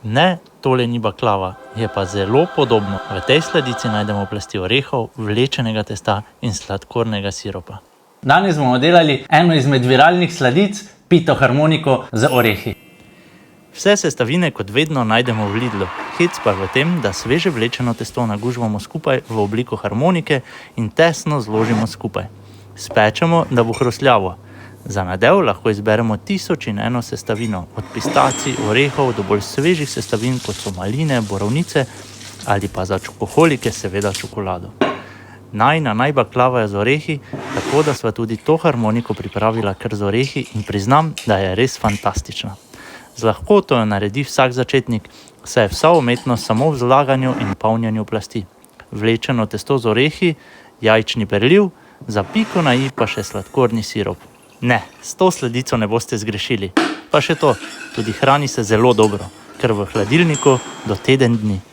Ne, tole ni baklava, je pa zelo podobno. V tej sladici najdemo plasti orehov, vlečenega testa in sladkornega siropa. Danes bomo delali eno izmed viralnih sladic, pito harmoniko z orehi. Vse sestavine kot vedno najdemo v Lidlu. Hec pa v tem, da sveže vlečeno testo nagužvamo skupaj v obliko harmonike in tesno zložimo skupaj. Spečemo, da bo hrustljavo. Za nadev lahko izberemo 1001 sestavino, od pistacij, orehov do bolj svežih sestavin, kot so maline, borovnice ali pa za čokoholike seveda čokolado. Najbaklava je z orehi, tako da sva tudi to harmoniko pripravila kar z orehi in priznam, da je res fantastična. Z lahkoto jo naredi vsak začetnik, saj je vsa umetnost samo v zlaganju in polnjenju plasti. Vlečeno testo z orehi, jajčni preliv, za piko na i pa še sladkorni sirup. Ne, s to sladico ne boste zgrešili. Pa še to, tudi hrani se zelo dobro, ker v hladilniku do teden dni.